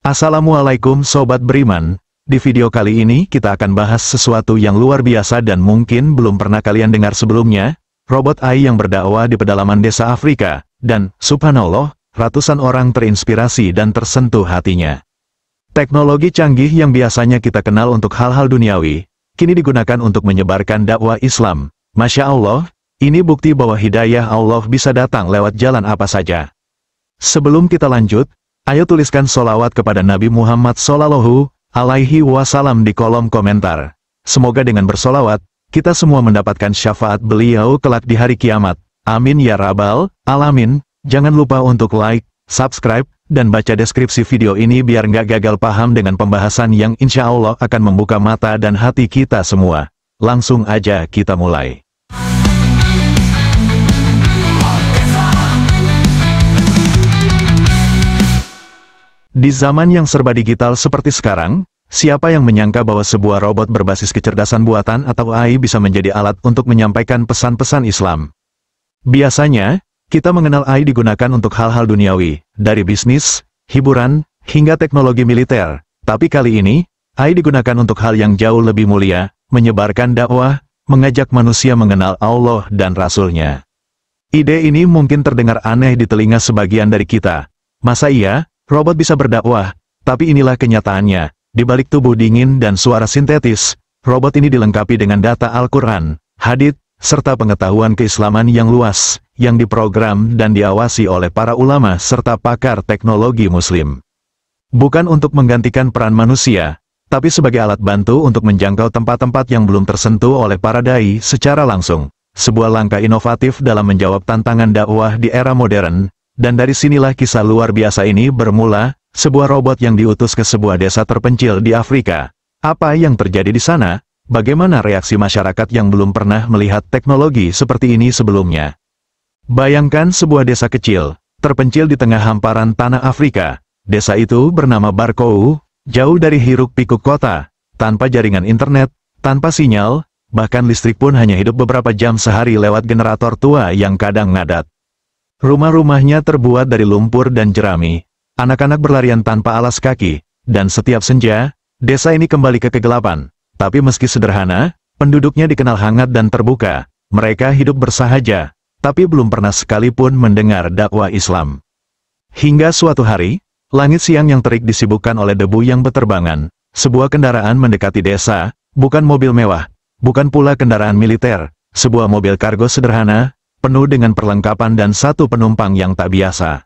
Assalamualaikum Sobat Beriman, di video kali ini kita akan bahas sesuatu yang luar biasa dan mungkin belum pernah kalian dengar sebelumnya, robot AI yang berdakwah di pedalaman desa Afrika, dan, subhanallah, ratusan orang terinspirasi dan tersentuh hatinya. Teknologi canggih yang biasanya kita kenal untuk hal-hal duniawi, kini digunakan untuk menyebarkan dakwah Islam. Masya Allah, ini bukti bahwa hidayah Allah bisa datang lewat jalan apa saja. Sebelum kita lanjut, ayo tuliskan sholawat kepada Nabi Muhammad Sallallahu Alaihi Wasallam di kolom komentar. Semoga dengan bersolawat, kita semua mendapatkan syafaat beliau kelak di hari kiamat. Amin ya rabbal alamin. Jangan lupa untuk like, subscribe, dan baca deskripsi video ini biar nggak gagal paham dengan pembahasan yang insya Allah akan membuka mata dan hati kita semua. Langsung aja kita mulai. Di zaman yang serba digital seperti sekarang, siapa yang menyangka bahwa sebuah robot berbasis kecerdasan buatan atau AI bisa menjadi alat untuk menyampaikan pesan-pesan Islam? Biasanya, kita mengenal AI digunakan untuk hal-hal duniawi, dari bisnis, hiburan, hingga teknologi militer. Tapi kali ini, AI digunakan untuk hal yang jauh lebih mulia, menyebarkan dakwah, mengajak manusia mengenal Allah dan Rasul-Nya. Ide ini mungkin terdengar aneh di telinga sebagian dari kita. Masa iya? Robot bisa berdakwah, tapi inilah kenyataannya. Di balik tubuh dingin dan suara sintetis, robot ini dilengkapi dengan data Al-Quran, hadits, serta pengetahuan keislaman yang luas, yang diprogram dan diawasi oleh para ulama serta pakar teknologi muslim. Bukan untuk menggantikan peran manusia, tapi sebagai alat bantu untuk menjangkau tempat-tempat yang belum tersentuh oleh para dai secara langsung. Sebuah langkah inovatif dalam menjawab tantangan dakwah di era modern. Dan dari sinilah kisah luar biasa ini bermula, sebuah robot yang diutus ke sebuah desa terpencil di Afrika. Apa yang terjadi di sana? Bagaimana reaksi masyarakat yang belum pernah melihat teknologi seperti ini sebelumnya? Bayangkan sebuah desa kecil, terpencil di tengah hamparan tanah Afrika. Desa itu bernama Barkou, jauh dari hiruk-pikuk kota, tanpa jaringan internet, tanpa sinyal, bahkan listrik pun hanya hidup beberapa jam sehari lewat generator tua yang kadang ngadat. Rumah-rumahnya terbuat dari lumpur dan jerami, anak-anak berlarian tanpa alas kaki, dan setiap senja, desa ini kembali ke kegelapan. Tapi meski sederhana, penduduknya dikenal hangat dan terbuka, mereka hidup bersahaja, tapi belum pernah sekalipun mendengar dakwah Islam. Hingga suatu hari, langit siang yang terik disibukkan oleh debu yang berterbangan, sebuah kendaraan mendekati desa, bukan mobil mewah, bukan pula kendaraan militer, sebuah mobil kargo sederhana, penuh dengan perlengkapan dan satu penumpang yang tak biasa.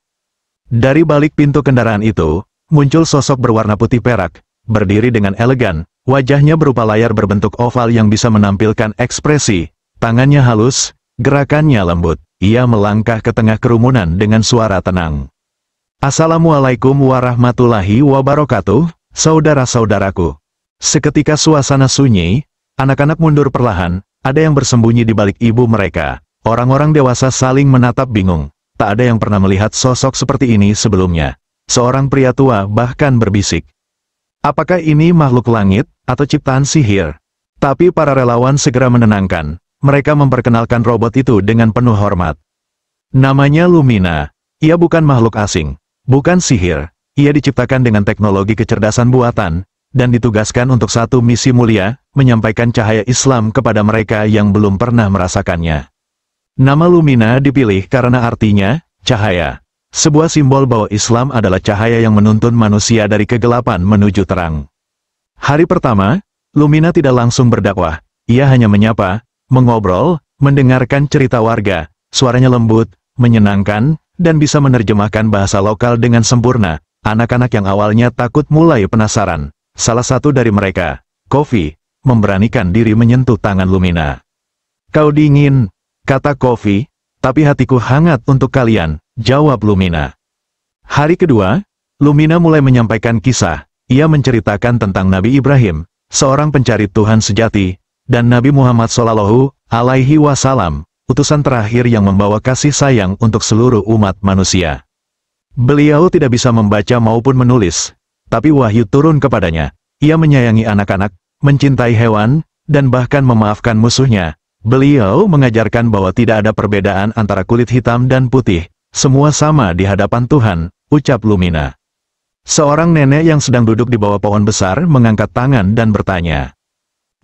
Dari balik pintu kendaraan itu, muncul sosok berwarna putih perak, berdiri dengan elegan, wajahnya berupa layar berbentuk oval yang bisa menampilkan ekspresi, tangannya halus, gerakannya lembut. Ia melangkah ke tengah kerumunan dengan suara tenang. Assalamualaikum warahmatullahi wabarakatuh, saudara-saudaraku. Seketika suasana sunyi, anak-anak mundur perlahan, ada yang bersembunyi di balik ibu mereka. Orang-orang dewasa saling menatap bingung. Tak ada yang pernah melihat sosok seperti ini sebelumnya. Seorang pria tua bahkan berbisik. Apakah ini makhluk langit, atau ciptaan sihir? Tapi para relawan segera menenangkan. Mereka memperkenalkan robot itu dengan penuh hormat. Namanya Lumina. Ia bukan makhluk asing. Bukan sihir. Ia diciptakan dengan teknologi kecerdasan buatan, dan ditugaskan untuk satu misi mulia, menyampaikan cahaya Islam kepada mereka yang belum pernah merasakannya. Nama Lumina dipilih karena artinya, cahaya. Sebuah simbol bahwa Islam adalah cahaya yang menuntun manusia dari kegelapan menuju terang. Hari pertama, Lumina tidak langsung berdakwah. Ia hanya menyapa, mengobrol, mendengarkan cerita warga. Suaranya lembut, menyenangkan, dan bisa menerjemahkan bahasa lokal dengan sempurna. Anak-anak yang awalnya takut mulai penasaran. Salah satu dari mereka, Kofi, memberanikan diri menyentuh tangan Lumina. "Kau dingin," kata Kofi, "tapi hatiku hangat untuk kalian," jawab Lumina. Hari kedua, Lumina mulai menyampaikan kisah. Ia menceritakan tentang Nabi Ibrahim, seorang pencari Tuhan sejati, dan Nabi Muhammad Sallallahu Alaihi Wasallam, utusan terakhir yang membawa kasih sayang untuk seluruh umat manusia. Beliau tidak bisa membaca maupun menulis, tapi wahyu turun kepadanya. Ia menyayangi anak-anak, mencintai hewan, dan bahkan memaafkan musuhnya. Beliau mengajarkan bahwa tidak ada perbedaan antara kulit hitam dan putih, semua sama di hadapan Tuhan, ucap Lumina. Seorang nenek yang sedang duduk di bawah pohon besar mengangkat tangan dan bertanya.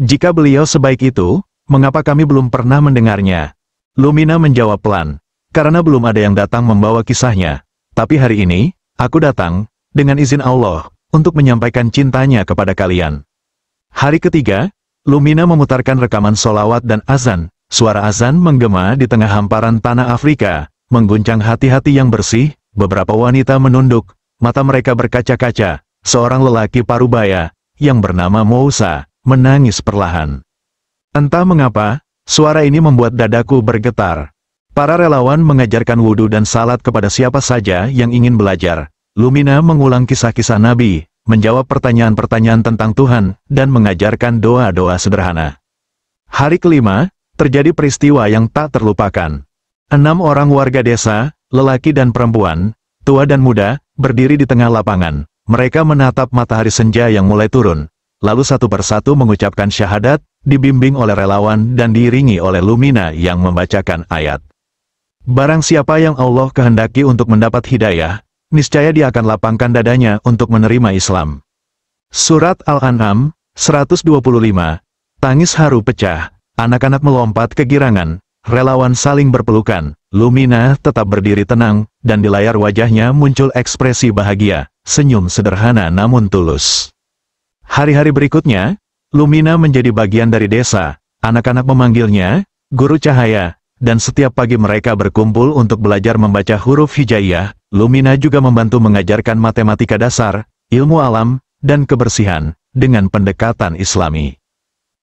Jika beliau sebaik itu, mengapa kami belum pernah mendengarnya? Lumina menjawab pelan. Karena belum ada yang datang membawa kisahnya. Tapi hari ini, aku datang, dengan izin Allah, untuk menyampaikan cintanya kepada kalian. Hari ketiga, Lumina memutarkan rekaman solawat dan azan. Suara azan menggema di tengah hamparan tanah Afrika, mengguncang hati-hati yang bersih. Beberapa wanita menunduk, mata mereka berkaca-kaca. Seorang lelaki parubaya, yang bernama Mousa, menangis perlahan. Entah mengapa, suara ini membuat dadaku bergetar. Para relawan mengajarkan wudhu dan salat kepada siapa saja yang ingin belajar. Lumina mengulang kisah-kisah Nabi, menjawab pertanyaan-pertanyaan tentang Tuhan, dan mengajarkan doa-doa sederhana. Hari kelima, terjadi peristiwa yang tak terlupakan. 6 orang warga desa, lelaki dan perempuan, tua dan muda, berdiri di tengah lapangan. Mereka menatap matahari senja yang mulai turun. Lalu satu persatu mengucapkan syahadat, dibimbing oleh relawan dan diiringi oleh Lumina yang membacakan ayat. Barang siapa yang Allah kehendaki untuk mendapat hidayah, niscaya dia akan lapangkan dadanya untuk menerima Islam. Surat Al-An'am, 125. Tangis haru pecah, anak-anak melompat kegirangan, relawan saling berpelukan. Lumina tetap berdiri tenang, dan di layar wajahnya muncul ekspresi bahagia, senyum sederhana namun tulus. Hari-hari berikutnya, Lumina menjadi bagian dari desa. Anak-anak memanggilnya Guru Cahaya, dan setiap pagi mereka berkumpul untuk belajar membaca huruf hijaiyah. Lumina juga membantu mengajarkan matematika dasar, ilmu alam, dan kebersihan, dengan pendekatan Islami.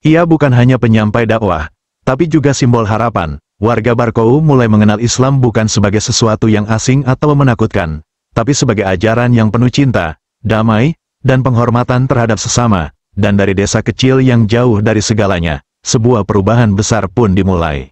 Ia bukan hanya penyampai dakwah, tapi juga simbol harapan. Warga Barkou mulai mengenal Islam bukan sebagai sesuatu yang asing atau menakutkan, tapi sebagai ajaran yang penuh cinta, damai, dan penghormatan terhadap sesama. Dan dari desa kecil yang jauh dari segalanya, sebuah perubahan besar pun dimulai.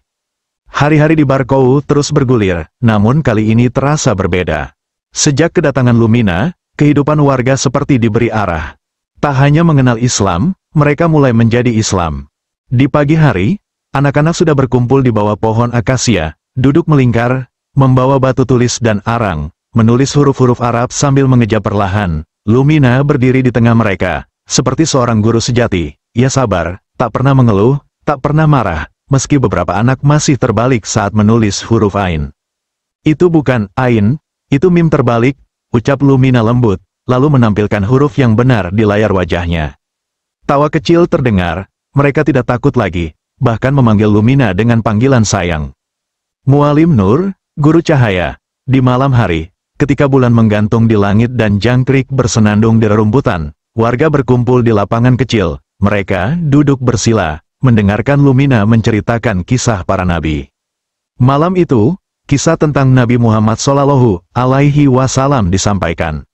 Hari-hari di Barkou terus bergulir, namun kali ini terasa berbeda. Sejak kedatangan Lumina, kehidupan warga seperti diberi arah. Tak hanya mengenal Islam, mereka mulai menjadi Islam. Di pagi hari, anak-anak sudah berkumpul di bawah pohon akasia, duduk melingkar, membawa batu tulis dan arang, menulis huruf-huruf Arab sambil mengejap perlahan. Lumina berdiri di tengah mereka, seperti seorang guru sejati. Ia sabar, tak pernah mengeluh, tak pernah marah, meski beberapa anak masih terbalik saat menulis huruf Ain. Itu bukan Ain, itu mim terbalik, ucap Lumina lembut, lalu menampilkan huruf yang benar di layar wajahnya. Tawa kecil terdengar, mereka tidak takut lagi, bahkan memanggil Lumina dengan panggilan sayang. Mualim Nur, Guru Cahaya. Di malam hari, ketika bulan menggantung di langit dan jangkrik bersenandung di rerumputan, warga berkumpul di lapangan kecil. Mereka duduk bersila, mendengarkan Lumina menceritakan kisah para nabi. Malam itu, kisah tentang Nabi Muhammad SAW disampaikan.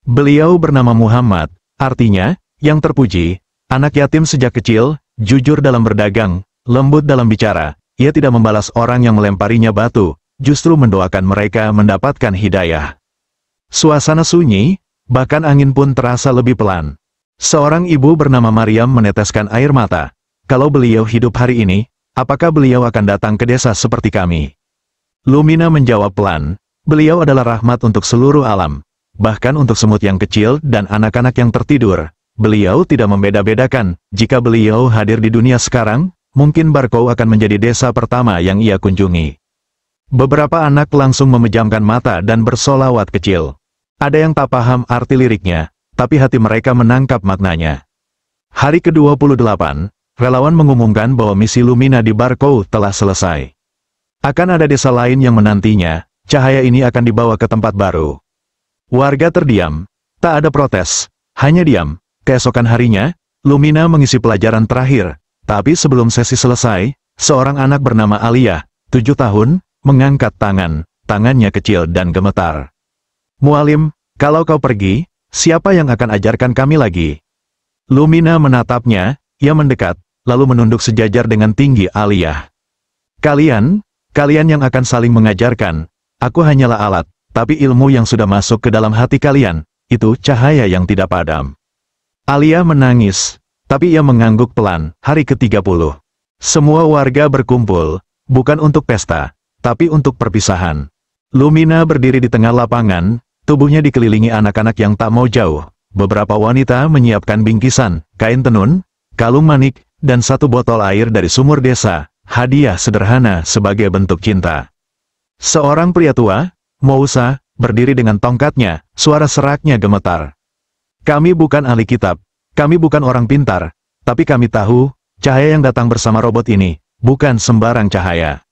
Beliau bernama Muhammad, artinya, yang terpuji, anak yatim sejak kecil, jujur dalam berdagang, lembut dalam bicara. Ia tidak membalas orang yang melemparinya batu, justru mendoakan mereka mendapatkan hidayah. Suasana sunyi, bahkan angin pun terasa lebih pelan. Seorang ibu bernama Maryam meneteskan air mata. Kalau beliau hidup hari ini, apakah beliau akan datang ke desa seperti kami? Lumina menjawab pelan, beliau adalah rahmat untuk seluruh alam. Bahkan untuk semut yang kecil dan anak-anak yang tertidur. Beliau tidak membeda-bedakan. Jika beliau hadir di dunia sekarang, mungkin Barkou akan menjadi desa pertama yang ia kunjungi. Beberapa anak langsung memejamkan mata dan bersolawat kecil. Ada yang tak paham arti liriknya, tapi hati mereka menangkap maknanya. Hari ke-28, relawan mengumumkan bahwa misi Lumina di Barkou telah selesai. Akan ada desa lain yang menantinya, cahaya ini akan dibawa ke tempat baru. Warga terdiam, tak ada protes, hanya diam. Keesokan harinya, Lumina mengisi pelajaran terakhir, tapi sebelum sesi selesai, seorang anak bernama Aliyah, 7 tahun, mengangkat tangannya kecil dan gemetar. Mualim, kalau kau pergi, siapa yang akan ajarkan kami lagi? Lumina menatapnya, ia mendekat, lalu menunduk sejajar dengan tinggi Aliyah. Kalian yang akan saling mengajarkan, aku hanyalah alat, tapi ilmu yang sudah masuk ke dalam hati kalian, itu cahaya yang tidak padam. Aliyah menangis, tapi ia mengangguk pelan. Hari ke-30. Semua warga berkumpul, bukan untuk pesta, tapi untuk perpisahan. Lumina berdiri di tengah lapangan, tubuhnya dikelilingi anak-anak yang tak mau jauh. Beberapa wanita menyiapkan bingkisan, kain tenun, kalung manik, dan satu botol air dari sumur desa, hadiah sederhana sebagai bentuk cinta. Seorang pria tua, Mousa, berdiri dengan tongkatnya, suara seraknya gemetar. Kami bukan ahli kitab, kami bukan orang pintar, tapi kami tahu, cahaya yang datang bersama robot ini, bukan sembarang cahaya.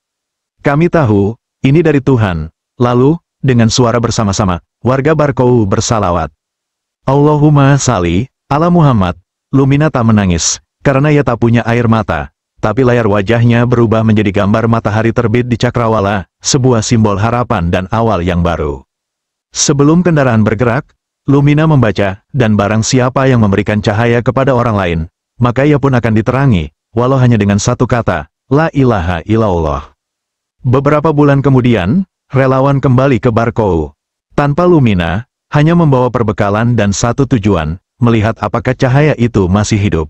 Kami tahu, ini dari Tuhan. Lalu, dengan suara bersama-sama, warga Barkou bersalawat. Allahumma salli, ala Muhammad. Lumina tak menangis, karena ia tak punya air mata, tapi layar wajahnya berubah menjadi gambar matahari terbit di cakrawala, sebuah simbol harapan dan awal yang baru. Sebelum kendaraan bergerak, Lumina membaca, dan barang siapa yang memberikan cahaya kepada orang lain, maka ia pun akan diterangi, walau hanya dengan satu kata, La ilaha illallah. Beberapa bulan kemudian, relawan kembali ke Barkou. Tanpa Lumina, hanya membawa perbekalan dan satu tujuan, melihat apakah cahaya itu masih hidup.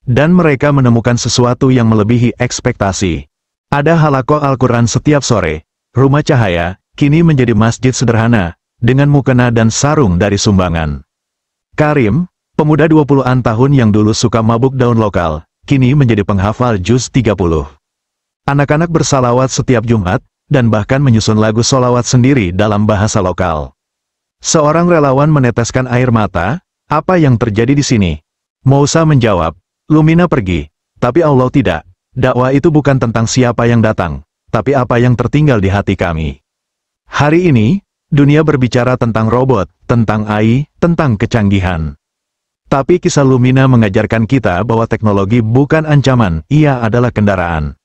Dan mereka menemukan sesuatu yang melebihi ekspektasi. Ada halaqah Al-Quran setiap sore. Rumah cahaya, kini menjadi masjid sederhana, dengan mukena dan sarung dari sumbangan. Karim, pemuda 20-an tahun yang dulu suka mabuk daun lokal, kini menjadi penghafal juz 30. Anak-anak bersalawat setiap Jumat, dan bahkan menyusun lagu solawat sendiri dalam bahasa lokal. Seorang relawan meneteskan air mata. Apa yang terjadi di sini? Mousa menjawab, Lumina pergi, tapi Allah tidak. Dakwah itu bukan tentang siapa yang datang, tapi apa yang tertinggal di hati kami. Hari ini, dunia berbicara tentang robot, tentang AI, tentang kecanggihan. Tapi kisah Lumina mengajarkan kita bahwa teknologi bukan ancaman, ia adalah kendaraan.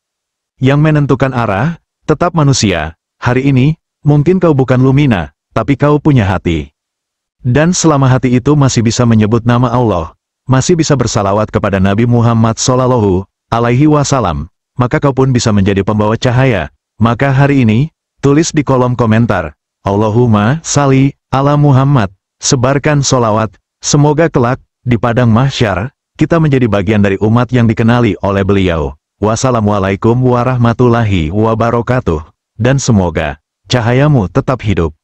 Yang menentukan arah, tetap manusia. Hari ini, mungkin kau bukan Lumina, tapi kau punya hati. Dan selama hati itu masih bisa menyebut nama Allah, masih bisa bersalawat kepada Nabi Muhammad Sallallahu Alaihi Wasallam, maka kau pun bisa menjadi pembawa cahaya. Maka hari ini, tulis di kolom komentar, Allahumma salli ala Muhammad, sebarkan solawat, semoga kelak, di padang mahsyar, kita menjadi bagian dari umat yang dikenali oleh beliau. Wassalamualaikum warahmatullahi wabarakatuh, dan semoga cahayamu tetap hidup.